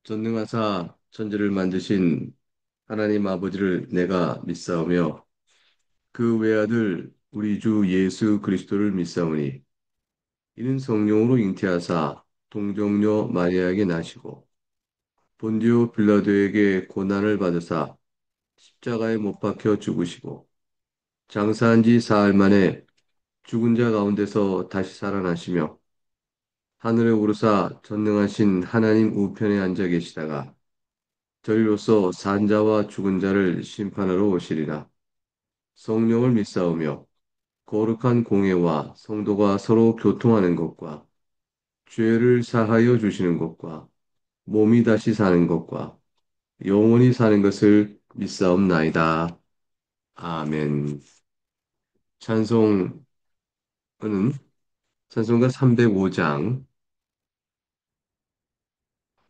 전능하사 천지를 만드신 하나님 아버지를 내가 믿사오며 그 외아들 우리 주 예수 그리스도를 믿사오니 이는 성령으로 잉태하사 동정녀 마리아에게 나시고 본디오 빌라도에게 고난을 받으사 십자가에 못 박혀 죽으시고 장사한 지 사흘 만에 죽은 자 가운데서 다시 살아나시며 하늘에 오르사 전능하신 하나님 우편에 앉아 계시다가 저리로서 산자와 죽은 자를 심판하러 오시리라. 성령을 믿사오며 거룩한 공예와 성도가 서로 교통하는 것과 죄를 사하여 주시는 것과 몸이 다시 사는 것과 영원히 사는 것을 믿사옵나이다. 아멘. 찬송은 찬송가 305장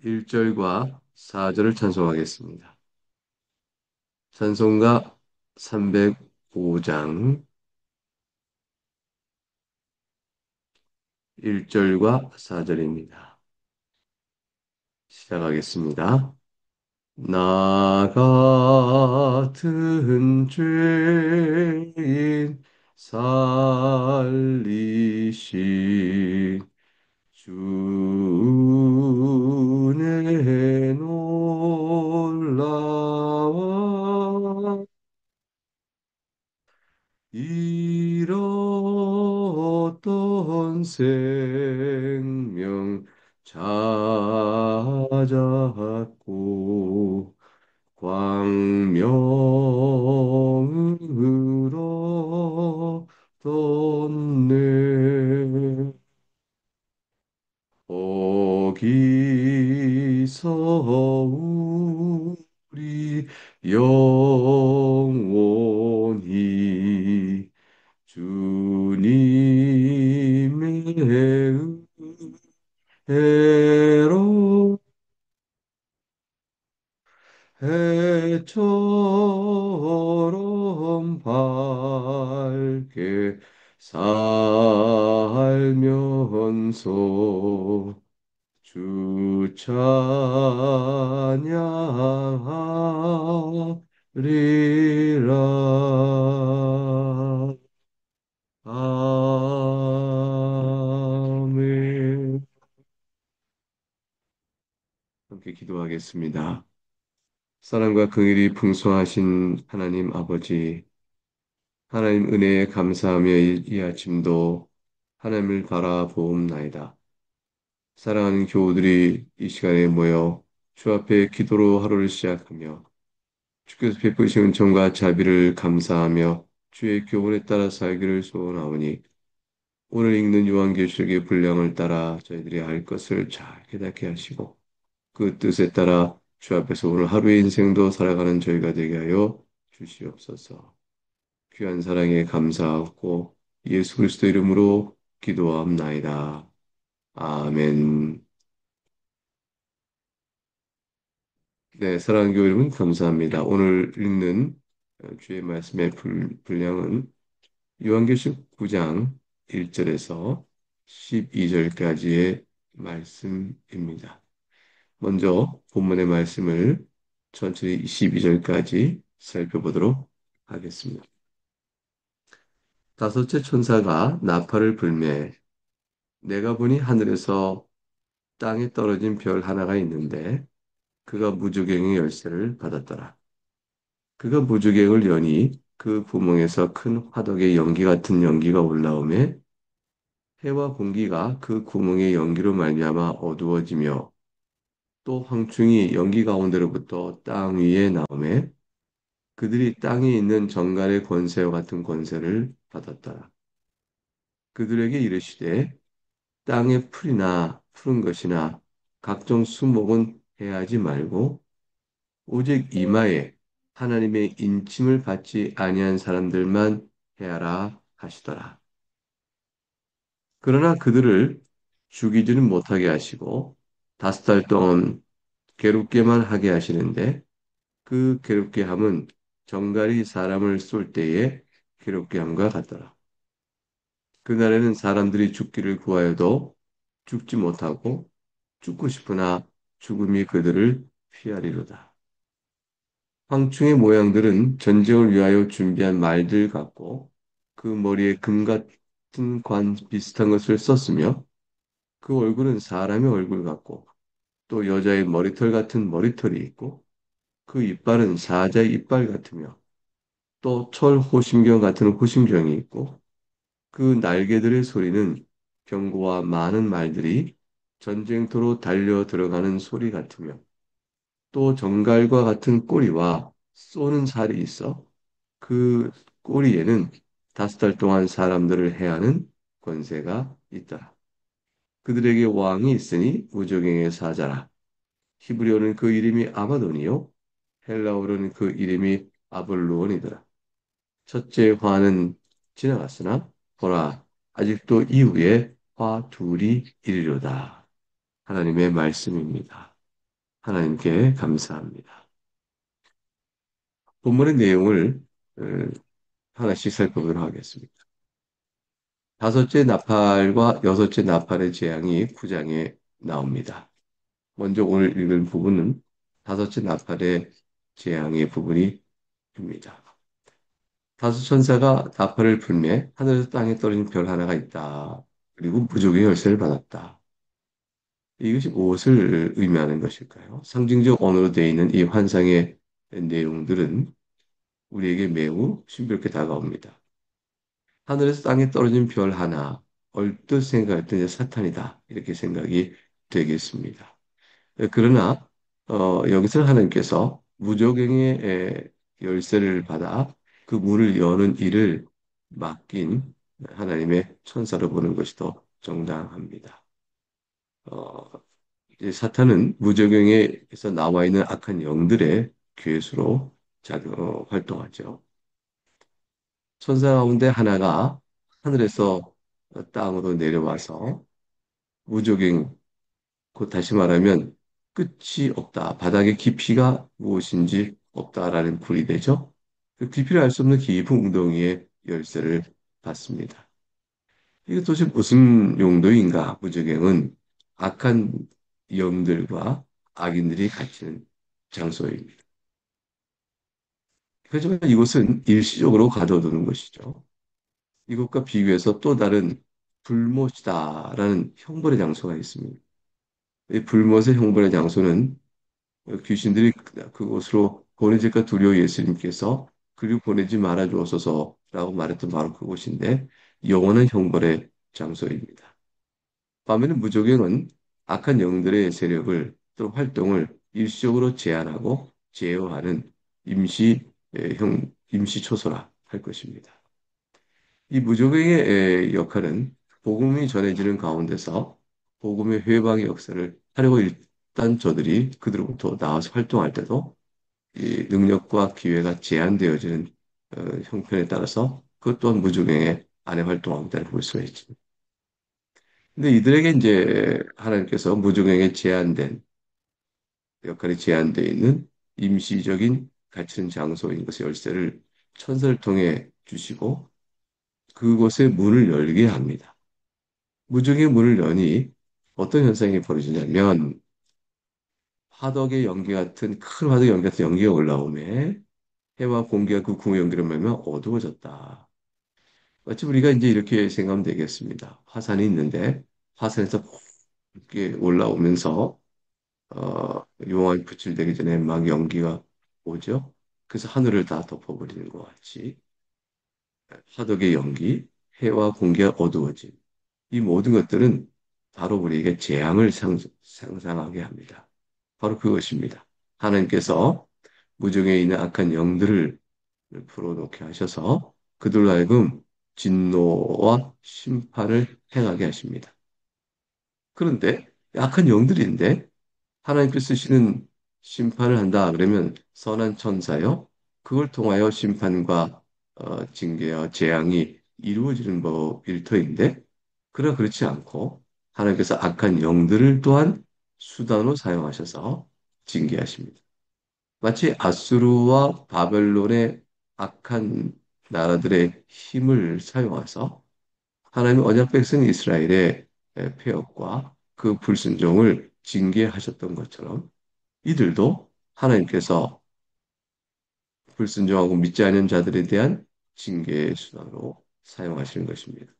1절과 4절을 찬송하겠습니다. 찬송가 305장 1절과 4절입니다. 시작하겠습니다. 나 같은 죄인 살리신 주의 놀라와 잃었던 생명 찾았고 광명으로 떴네. 거기서 우리 영원히 주님의 은혜로 해처럼 밝게 살면서 주 찬양하리라. 아멘. 함께 기도하겠습니다. 사랑과 긍휼이 풍성하신 하나님 아버지, 하나님 은혜에 감사하며 이 아침도 하나님을 바라보옵나이다. 사랑하는 교우들이 이 시간에 모여 주 앞에 기도로 하루를 시작하며 주께서 베푸신 은총과 자비를 감사하며 주의 교훈에 따라 살기를 소원하오니 오늘 읽는 요한계시록의 분량을 따라 저희들이 알 것을 잘 깨닫게 하시고 그 뜻에 따라 주 앞에서 오늘 하루의 인생도 살아가는 저희가 되게 하여 주시옵소서. 귀한 사랑에 감사하고 예수 그리스도 이름으로 기도함나이다. 아멘. 네, 사랑하는 교회 여러분 감사합니다. 오늘 읽는 주의 말씀의 분량은 요한계시록 9장 1절에서 12절까지의 말씀입니다. 먼저 본문의 말씀을 천천히 12절까지 살펴보도록 하겠습니다. 다섯째 천사가 나팔을 불매 내가 보니 하늘에서 땅에 떨어진 별 하나가 있는데 그가 무저갱의 열쇠를 받았더라. 그가 무저갱을 여니 그 구멍에서 큰 화덕의 연기 같은 연기가 올라오매 해와 공기가 그 구멍의 연기로 말미암아 어두워지며 또 황충이 연기 가운데로부터 땅 위에 나오매 그들이 땅에 있는 정갈의 권세와 같은 권세를 받았더라. 그들에게 이르시되 땅의 풀이나 푸른 것이나 각종 수목은 해하지 말고 오직 이마에 하나님의 인침을 받지 아니한 사람들만 해하라 하시더라. 그러나 그들을 죽이지는 못하게 하시고 5달 동안 괴롭게만 하게 하시는데 그 괴롭게 함은 정갈이 사람을 쏠 때의 괴롭게 함과 같더라. 그날에는 사람들이 죽기를 구하여도 죽지 못하고 죽고 싶으나 죽음이 그들을 피하리로다. 황충의 모양들은 전쟁을 위하여 준비한 말들 같고 그 머리에 금 같은 관 비슷한 것을 썼으며 그 얼굴은 사람의 얼굴 같고 또 여자의 머리털 같은 머리털이 있고 그 이빨은 사자의 이빨 같으며 또 철 호심경 같은 호심경이 있고 그 날개들의 소리는 병거와 많은 말들이 전쟁터로 달려 들어가는 소리 같으며 또 정갈과 같은 꼬리와 쏘는 살이 있어 그 꼬리에는 5달 동안 사람들을 해하는 권세가 있다. 그들에게 왕이 있으니 무적행의 사자라. 히브리어는 그 이름이 아바돈이요 헬라어로는 그 이름이 아볼루온이더라. 첫째 화는 지나갔으나 보라 아직도 이후에 화 둘이 이르려다. 하나님의 말씀입니다. 하나님께 감사합니다. 본문의 내용을 어, 하나씩 살펴보도록 하겠습니다. 다섯째 나팔과 여섯째 나팔의 재앙이 9장에 나옵니다. 먼저 오늘 읽은 부분은 다섯째 나팔의 재앙의 부분입니다. 다섯 천사가 나팔을 불매 하늘에서 땅에 떨어진 별 하나가 있다. 그리고 무적의 열쇠를 받았다. 이것이 무엇을 의미하는 것일까요? 상징적 언어로 되어 있는 이 환상의 내용들은 우리에게 매우 신비롭게 다가옵니다. 하늘에서 땅에 떨어진 별 하나, 얼뜻 생각할 때 이제 사탄이다. 이렇게 생각이 되겠습니다. 그러나 여기서 하나님께서 무적행의 열쇠를 받아 그 문을 여는 일을 맡긴 하나님의 천사로 보는 것이 더 정당합니다. 어, 이제 사탄은 무적행에서 나와 있는 악한 영들의 괴수로 활동하죠. 천사 가운데 하나가 하늘에서 땅으로 내려와서 무적행, 곧 다시 말하면 끝이 없다. 바닥의 깊이가 무엇인지 없다라는 풀이 되죠. 그 깊이를 알 수 없는 깊은 웅덩이의 열쇠를 받습니다. 이게 도대체 무슨 용도인가? 무적행은 악한 영들과 악인들이 갇히는 장소입니다. 하지만 이곳은 일시적으로 가둬두는 것이죠. 이것과 비교해서 또 다른 불못이다라는 형벌의 장소가 있습니다. 이 불못의 형벌의 장소는 귀신들이 그곳으로 보내질까 두려워 예수님께서 그리고 보내지 말아 주옵소서라고 말했던 바로 그곳인데 영원한 형벌의 장소입니다. 반면에 무적행은 악한 영들의 세력을 또 활동을 일시적으로 제한하고 제어하는 임시 초소라 할 것입니다. 이 무적행의 역할은 복음이 전해지는 가운데서 복음의 회방의 역사를 하려고 일단 저들이 그들로부터 나와서 활동할 때도 이 능력과 기회가 제한되어지는 형편에 따라서 그것 또한 무적행의 안에 활동한다는 볼 수가 있죠. 근데 이들에게 이제 하나님께서 무적행에 제한된 역할이 제한되어 있는 임시적인 갇히는 장소인 것의 열쇠를 천사를 통해 주시고 그곳의 문을 열게 합니다. 무적의 문을 여니 어떤 현상이 벌어지냐면 화덕의 연기 같은 큰 화덕의 연기 같은 연기가 올라오네. 해와 공기가 그 구의 연기를 말면 어두워졌다. 마치 우리가 이제 이렇게 생각하면 되겠습니다. 화산이 있는데 화산에서 이렇게 올라오면서 용암이 분출되기 전에 막 연기가 오죠. 그래서 하늘을 다 덮어버리는 것 같이 화덕의 연기, 해와 공기가 어두워짐. 이 모든 것들은 바로 우리에게 재앙을 상상하게 합니다. 바로 그것입니다. 하나님께서 무정에 있는 악한 영들을 풀어놓게 하셔서 그들로 하여금 진노와 심판을 행하게 하십니다. 그런데 악한 영들인데 하나님께 쓰시는 심판을 한다 그러면 선한 천사요. 그걸 통하여 심판과 징계와 재앙이 이루어지는 법일 터인데 그러나 그렇지 않고 하나님께서 악한 영들을 또한 수단으로 사용하셔서 징계하십니다. 마치 아수르와 바벨론의 악한 나라들의 힘을 사용해서 하나님의 언약 백성 이스라엘의 폐역과 그 불순종을 징계하셨던 것처럼 이들도 하나님께서 불순종하고 믿지 않는 자들에 대한 징계의 수단으로 사용하시는 것입니다.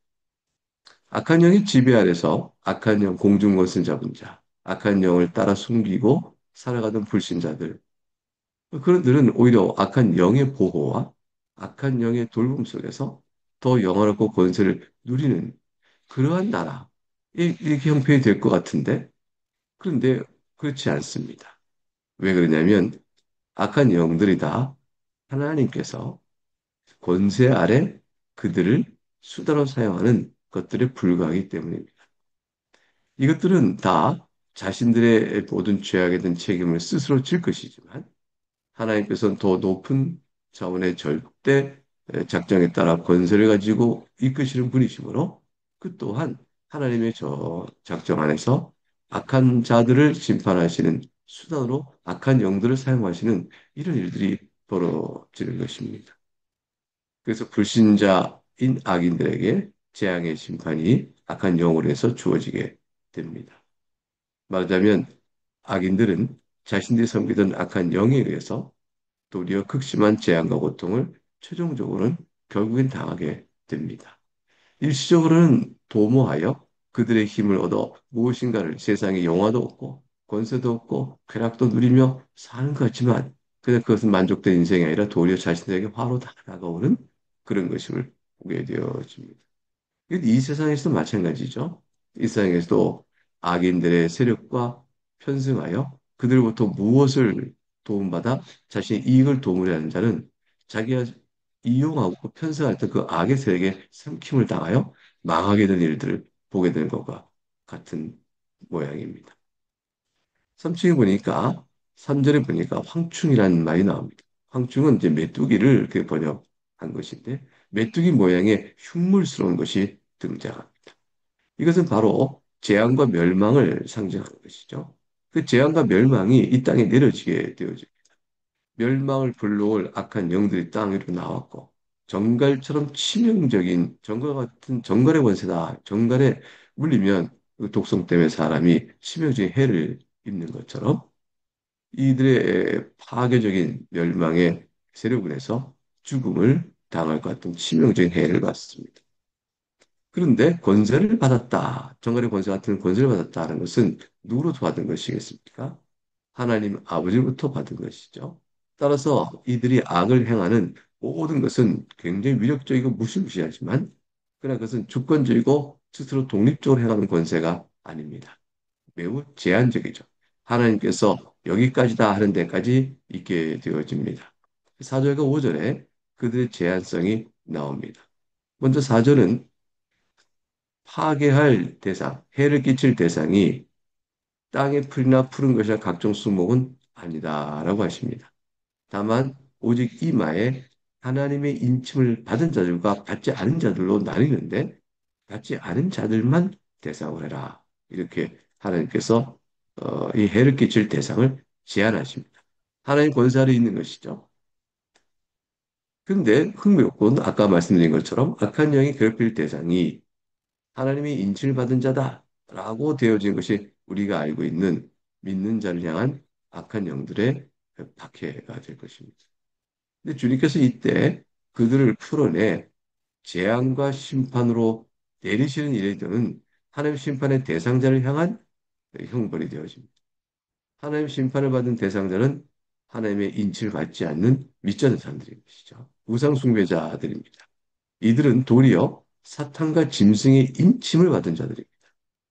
악한 영의 지배 아래서 악한 영 공중것을 잡은 자, 악한 영을 따라 숨기고 살아가던 불신자들, 그런들은 오히려 악한 영의 보호와 악한 영의 돌봄 속에서 더 영화롭고 권세를 누리는 그러한 나라, 이렇게 형편이 될 것 같은데, 그런데 그렇지 않습니다. 왜 그러냐면 악한 영들이 다 하나님께서 권세 아래 그들을 수단으로 사용하는 것들에 불과하기 때문입니다. 이것들은 다 자신들의 모든 죄악에 대한 책임을 스스로 질 것이지만 하나님께서는 더 높은 차원의 절대 작정에 따라 권세를 가지고 이끄시는 분이시므로 그 또한 하나님의 저 작정 안에서 악한 자들을 심판하시는 수단으로 악한 영들을 사용하시는 이런 일들이 벌어지는 것입니다. 그래서 불신자인 악인들에게 재앙의 심판이 악한 영으로 해서 주어지게 됩니다. 말하자면 악인들은 자신들이 섬기던 악한 영에 의해서 도리어 극심한 재앙과 고통을 최종적으로는 결국엔 당하게 됩니다. 일시적으로는 도모하여 그들의 힘을 얻어 무엇인가를 세상에 영화도 없고 권세도 없고 쾌락도 누리며 사는 것 같지만 그냥 그것은 만족된 인생이 아니라 도리어 자신들에게 화로 다가오는 그런 것임을 보게 되어집니다. 이 세상에서도 마찬가지죠. 이 세상에서도 악인들의 세력과 편승하여 그들로부터 무엇을 도움받아 자신의 이익을 도모하려 하는 자는 자기가 이용하고 편승할 때 그 악의 세력에 삼킴을 당하여 망하게 된 일들을 보게 되는 것과 같은 모양입니다. 3층에 보니까 3절에 보니까 황충이라는 말이 나옵니다. 황충은 이제 메뚜기를 이렇게 번역한 것인데 메뚜기 모양의 흉물스러운 것이 등장합니다. 이것은 바로 재앙과 멸망을 상징하는 것이죠. 그 재앙과 멸망이 이 땅에 내려지게 되어집니다. 멸망을 불러올 악한 영들이 땅 위로 나왔고 정갈처럼 치명적인 정갈 같은 정갈의 권세다. 정갈에 물리면 그 독성 때문에 사람이 치명적인 해를 입는 것처럼 이들의 파괴적인 멸망의 세력군에서 죽음을 당할 것 같은 치명적인 해를 받습니다. 그런데 권세를 받았다. 정갈의 권세 같은 권세를 받았다는 것은 누구로부터 받은 것이겠습니까? 하나님 아버지로부터 받은 것이죠. 따라서 이들이 악을 행하는 모든 것은 굉장히 위력적이고 무시무시하지만 그러나 그것은 주권적이고 스스로 독립적으로 행하는 권세가 아닙니다. 매우 제한적이죠. 하나님께서 여기까지다 하는 데까지 있게 되어집니다. 4절과 5절에 그들의 제한성이 나옵니다. 먼저 4절은 파괴할 대상, 해를 끼칠 대상이 땅의 풀이나 푸른 것이나 각종 수목은 아니다라고 하십니다. 다만 오직 이마에 하나님의 인침을 받은 자들과 받지 않은 자들로 나뉘는데 받지 않은 자들만 대상을 해라. 이렇게 하나님께서 이 해를 끼칠 대상을 제한하십니다. 하나님 권세 아래 있는 것이죠. 근데 흥미롭고는 아까 말씀드린 것처럼 악한 영이 괴롭힐 대상이 하나님의 인치를 받은 자다라고 되어진 것이 우리가 알고 있는 믿는 자를 향한 악한 영들의 박해가 될 것입니다. 근데 주님께서 이때 그들을 풀어내 재앙과 심판으로 내리시는 일에 되는 하나님 심판의 대상자를 향한 형벌이 되어집니다. 하나님 심판을 받은 대상자는 하나님의 인치를 받지 않는 믿지 않는 사람들인 것이죠. 우상 숭배자들입니다. 이들은 도리어 사탄과 짐승의 인침을 받은 자들입니다.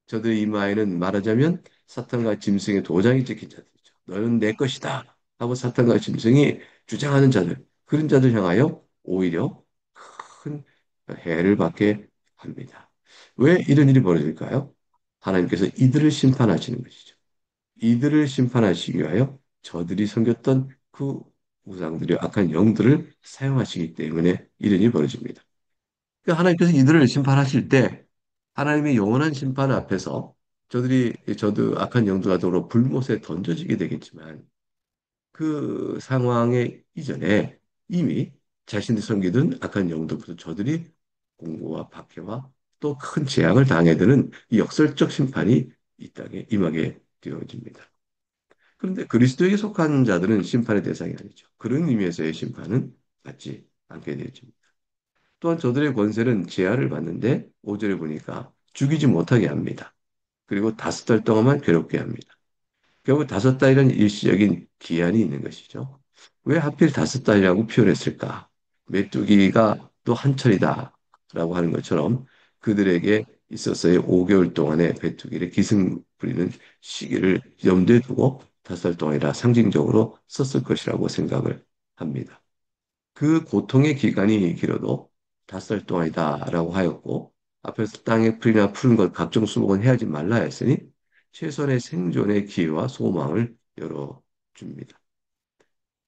저들의 이마에는 말하자면 사탄과 짐승의 도장이 찍힌 자들이죠. 너는 내 것이다 하고 사탄과 짐승이 주장하는 자들, 그런 자들 향하여 오히려 큰 해를 받게 합니다. 왜 이런 일이 벌어질까요? 하나님께서 이들을 심판하시는 것이죠. 이들을 심판하시기 위하여 저들이 섬겼던 그 우상들의 악한 영들을 사용하시기 때문에 이런 일이 벌어집니다. 그러니까 하나님께서 이들을 심판하실 때 하나님의 영원한 심판 앞에서 저도 악한 영들과 더불어 불못에 던져지게 되겠지만 그 상황에 이전에 이미 자신들이 섬기던 악한 영들부터 저들이 공고와 박해와 또 큰 재앙을 당해 드는 이 역설적 심판이 이 땅에 임하게 되어집니다. 그런데 그리스도에게 속한 자들은 심판의 대상이 아니죠. 그런 의미에서의 심판은 받지 않게 되어집니다. 또한 저들의 권세는 제한을 받는데 5절에 보니까 죽이지 못하게 합니다. 그리고 5달 동안만 괴롭게 합니다. 결국 5달이라는 일시적인 기한이 있는 것이죠. 왜 하필 5달이라고 표현했을까? 메뚜기가 또 한철이다라고 하는 것처럼 그들에게 있어서의 5개월 동안의 메뚜기를 기승 부리는 시기를 염두에 두고 5달 동안이라 상징적으로 썼을 것이라고 생각을 합니다. 그 고통의 기간이 길어도 5달 동안이다라고 하였고 앞에서 땅에 풀이나 푸른 것 각종 수목은 해하지 말라 했으니 최선의 생존의 기회와 소망을 열어줍니다.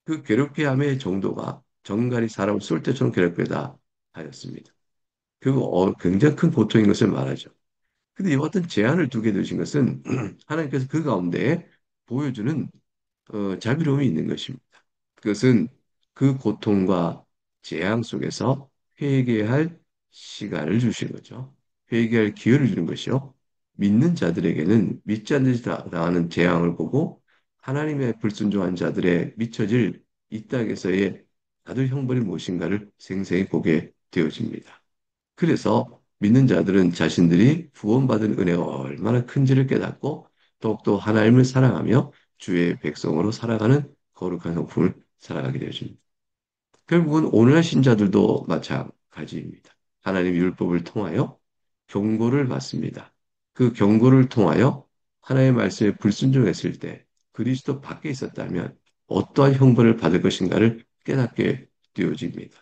그 괴롭게 함의 정도가 정갈이 사람을 쏠 때처럼 괴롭게다 하였습니다. 그 굉장히 큰 고통인 것을 말하죠. 근데 이와 같은 제한을 두게 되신 것은 하나님께서 그 가운데 보여주는 자비로움이 있는 것입니다. 그것은 그 고통과 재앙 속에서 회개할 시간을 주신 거죠. 회개할 기회를 주는 것이요. 믿는 자들에게는 믿지 않는 자 당하는 재앙을 보고 하나님의 불순종한 자들의 미쳐질 이 땅에서의 다들 형벌이 무엇인가를 생생히 보게 되어집니다. 그래서 믿는 자들은 자신들이 구원받은 은혜가 얼마나 큰지를 깨닫고 더욱더 하나님을 사랑하며 주의 백성으로 살아가는 거룩한 성품을 살아가게 되어집니다. 결국은 오늘날 신자들도 마찬가지입니다. 하나님의 율법을 통하여 경고를 받습니다. 그 경고를 통하여 하나님의 말씀에 불순종했을 때 그리스도 밖에 있었다면 어떠한 형벌을 받을 것인가를 깨닫게 되어집니다.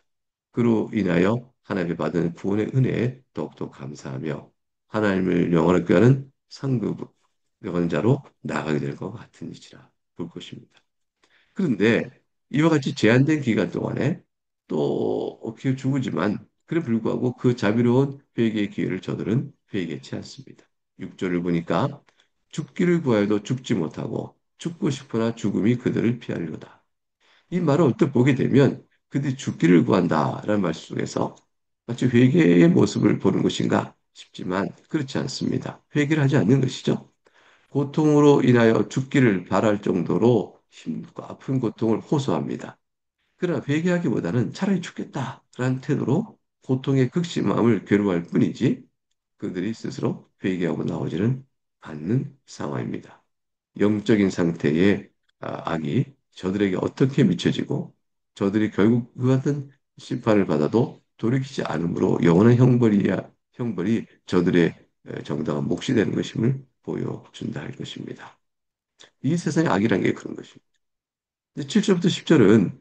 그로 인하여 하나님이 받은 구원의 은혜에 더욱더 감사하며 하나님을 영원하게 하는 상급 영원자로 나아가게 될 것 같으니라 볼 것입니다. 그런데 이와 같이 제한된 기간 동안에 또 기회 주지만 그래 불구하고 그 자비로운 회개의 기회를 저들은 회개치 않습니다. 6절을 보니까 죽기를 구하여도 죽지 못하고 죽고 싶으나 죽음이 그들을 피하려다. 이 말을 언뜻 보게 되면 그들이 죽기를 구한다라는 말 속에서 마치 회개의 모습을 보는 것인가 싶지만 그렇지 않습니다. 회개를 하지 않는 것이죠. 고통으로 인하여 죽기를 바랄 정도로 힘들고 아픈 고통을 호소합니다. 그러나 회개하기보다는 차라리 죽겠다라는 태도로 고통의 극심함을 괴로워할 뿐이지 그들이 스스로 회개하고 나오지는 않는 상황입니다. 영적인 상태의 악이 저들에게 어떻게 미쳐지고 저들이 결국 그 같은 심판을 받아도 돌이키지 않으므로 영원한 형벌이 저들의 정당한 몫이 되는 것임을 보여준다 할 것입니다. 이 세상의 악이라는 게 그런 것입니다. 7절부터 10절은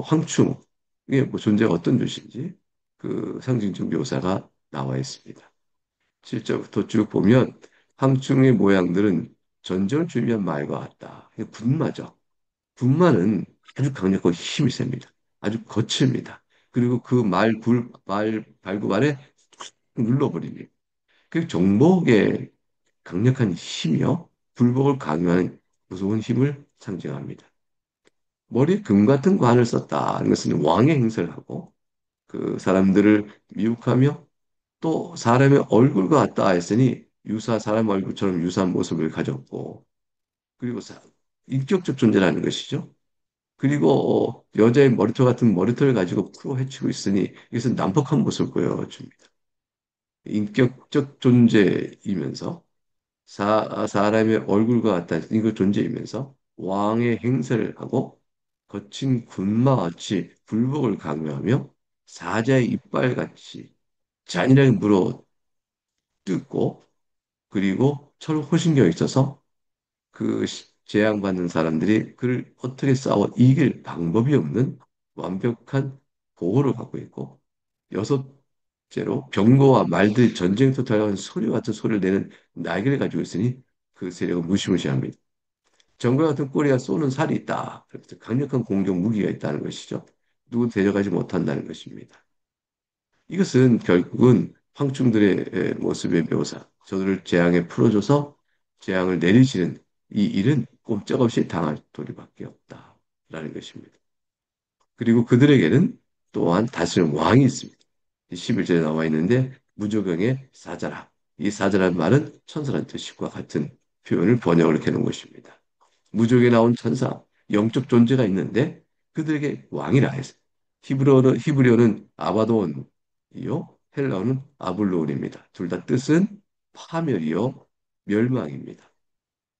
황충, 이게 뭐 존재가 어떤 뜻인지 그 상징적 묘사가 나와 있습니다. 7절부터 쭉 보면 황충의 모양들은 전쟁을 준비한 말과 같다. 이게 군마죠. 군마는 아주 강력하고 힘이 셉니다. 아주 거칩니다. 그리고 그 말 발굽알에 눌러버립니다. 그 정복의 강력한 힘이요. 불복을 강요하는 무서운 힘을 상징합니다. 머리에 금 같은 관을 썼다는 것은 왕의 행세를 하고 그 사람들을 미혹하며 또 사람의 얼굴과 같다 했으니 사람 얼굴처럼 유사한 모습을 가졌고 그리고 인격적 존재라는 것이죠. 그리고 여자의 머리털 같은 머리털을 가지고 풀어 헤치고 있으니 이것은 난폭한 모습을 보여줍니다. 인격적 존재이면서 사람의 얼굴과 같다 이거 존재이면서 왕의 행세를 하고 거친 군마같이 불복을 강요하며 사자의 이빨같이 잔인하게 물어 뜯고 그리고 서로 호신경에 있어서 그 재앙받는 사람들이 그를 어떻게 싸워 이길 방법이 없는 완벽한 보호를 갖고 있고 여섯째로 병거와 말들이 전쟁터 달려가는 소리 같은 소리를 내는 날개를 가지고 있으니 그 세력은 무시무시합니다. 정글 같은 꼬리가 쏘는 살이 있다. 그래서 강력한 공격 무기가 있다는 것이죠. 누구 데려가지 못한다는 것입니다. 이것은 결국은 황충들의 모습의 묘사, 저들을 재앙에 풀어줘서 재앙을 내리시는 이 일은 꼼짝없이 당할 도리밖에 없다라는 것입니다. 그리고 그들에게는 또한 다스리는 왕이 있습니다. 11절에 나와 있는데 무조경의 사자라. 이 사자라는 말은 천사란 뜻과 같은 표현을 번역을 이렇게 놓은 것입니다. 무적에 나온 천사, 영적 존재가 있는데 그들에게 왕이라 했어요. 히브리어는 아바돈이요, 헬라어는 아블론입니다. 둘 다 뜻은 파멸이요, 멸망입니다.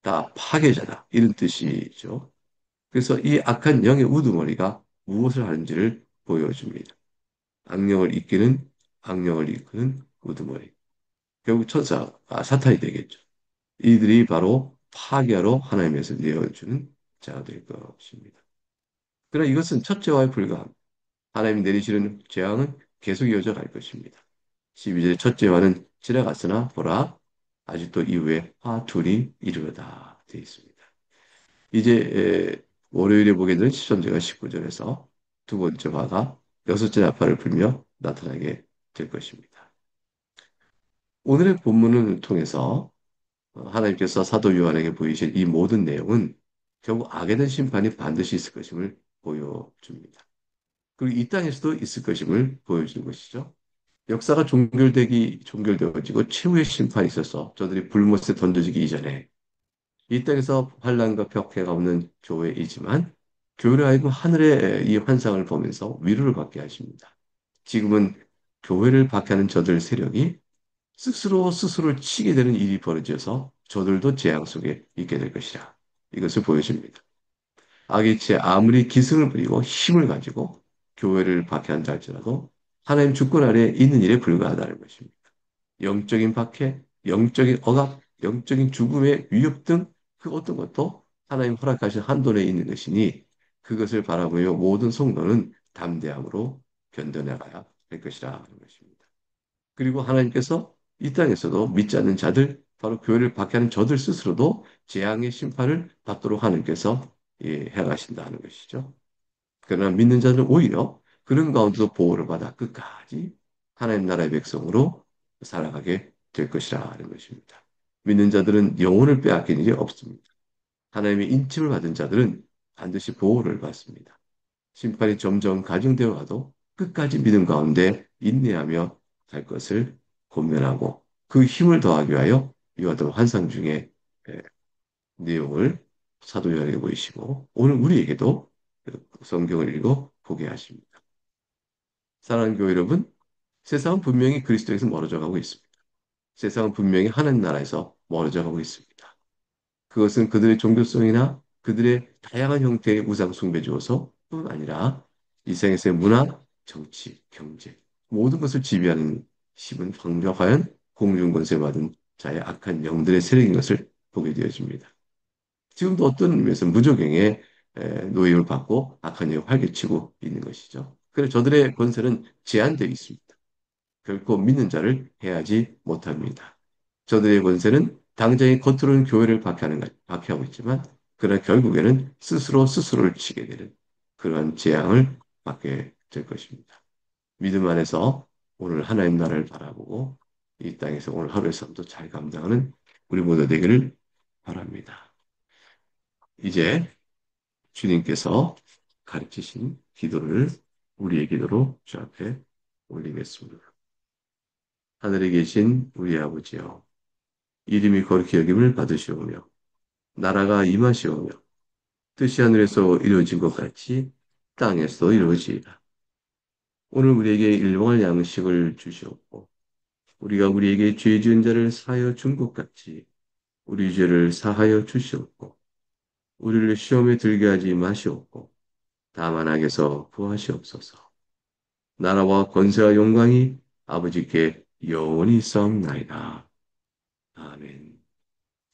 다 파괴자다, 이런 뜻이죠. 그래서 이 악한 영의 우두머리가 무엇을 하는지를 보여줍니다. 악령을 이끄는 악령을 이끄는 우두머리. 결국 사탄이 되겠죠. 이들이 바로 파괴하러 하나님에서 내어주는 자가 될 것입니다. 그러나 이것은 첫째와의 불과함. 하나님이 내리시는 재앙은 계속 이어져 갈 것입니다. 12절 첫째와는 지나갔으나 보라 아직도 이후에 화 둘이 이르러다 되어 있습니다. 이제 월요일에 보게 되는 시점제가 19절에서 두 번째 화가 여섯째 나팔을 불며 나타나게 될 것입니다. 오늘의 본문을 통해서 하나님께서 사도 요한에게 보이신 이 모든 내용은 결국 악에 대한 심판이 반드시 있을 것임을 보여줍니다. 그리고 이 땅에서도 있을 것임을 보여주는 것이죠. 역사가 종결되어지고 최후의 심판이 있어서 저들이 불못에 던져지기 이전에 이 땅에서 환란과 벽해가 없는 교회이지만 교회를 하여금 하늘의 이 환상을 보면서 위로를 받게 하십니다. 지금은 교회를 박해하는 저들 세력이 스스로 스스로를 치게 되는 일이 벌어져서 저들도 재앙 속에 있게 될 것이라. 이것을 보여줍니다. 악의 채 아무리 기승을 부리고 힘을 가지고 교회를 박해한다 할지라도 하나님 주권 아래에 있는 일에 불과하다는 것입니다. 영적인 박해, 영적인 억압, 영적인 죽음의 위협 등 그 어떤 것도 하나님 허락하신 한도 내에 있는 것이니 그것을 바라보며 모든 성도는 담대함으로 견뎌나가야 할 것이라 하는 것입니다. 그리고 하나님께서 이 땅에서도 믿지 않는 자들, 바로 교회를 박해하는 저들 스스로도 재앙의 심판을 받도록 하나님께서 행하신다는 것이죠. 그러나 믿는 자들은 오히려 그런 가운데도 보호를 받아 끝까지 하나님 나라의 백성으로 살아가게 될 것이라는 것입니다. 믿는 자들은 영혼을 빼앗기는 게 없습니다. 하나님의 인침을 받은 자들은 반드시 보호를 받습니다. 심판이 점점 가중되어 가도 끝까지 믿음 가운데 인내하며 갈 것을 권면하고 그 힘을 더하기 위하여 이와 같은 환상 중에 예, 내용을 사도 요한에게 보이시고 오늘 우리에게도 그 성경을 읽어 보게 하십니다. 사랑하는 교회 여러분, 세상은 분명히 그리스도에서 멀어져 가고 있습니다. 세상은 분명히 하나님 나라에서 멀어져 가고 있습니다. 그것은 그들의 종교성이나 그들의 다양한 형태의 우상 숭배 주어서뿐 아니라 이 세상에서의 문화, 정치, 경제 모든 것을 지배하는 힘은 강력한 공중 권세 받은 자의 악한 영들의 세력인 것을 보게 되어집니다. 지금도 어떤 의미에서 무적행에 노예를 받고 악한 영을 활개치고 있는 것이죠. 그래서 저들의 권세는 제한되어 있습니다. 결코 믿는 자를 해하지 못합니다. 저들의 권세는 당장의 겉으로는 교회를 박해하고 있지만 그러나 결국에는 스스로 스스로를 치게 되는 그러한 재앙을 받게 될 것입니다. 믿음 안에서 오늘 하나님 나라를 바라보고 이 땅에서 오늘 하루의 삶도 잘 감당하는 우리 모두 되기를 바랍니다. 이제 주님께서 가르치신 기도를 우리의 기도로 주 앞에 올리겠습니다. 하늘에 계신 우리 아버지여, 이름이 거룩히 여김을 받으시오며, 나라가 임하시오며, 뜻이 하늘에서 이루어진 것 같이 땅에서 이루어지이다. 오늘 우리에게 일용할 양식을 주시옵고, 우리가 우리에게 죄 지은 자를 사하여 준 것 같이 우리 죄를 사하여 주시옵고, 우리를 시험에 들게 하지 마시옵고, 다만 악에서 구하시옵소서. 나라와 권세와 영광이 아버지께 영원히 있사옵나이다. 아멘.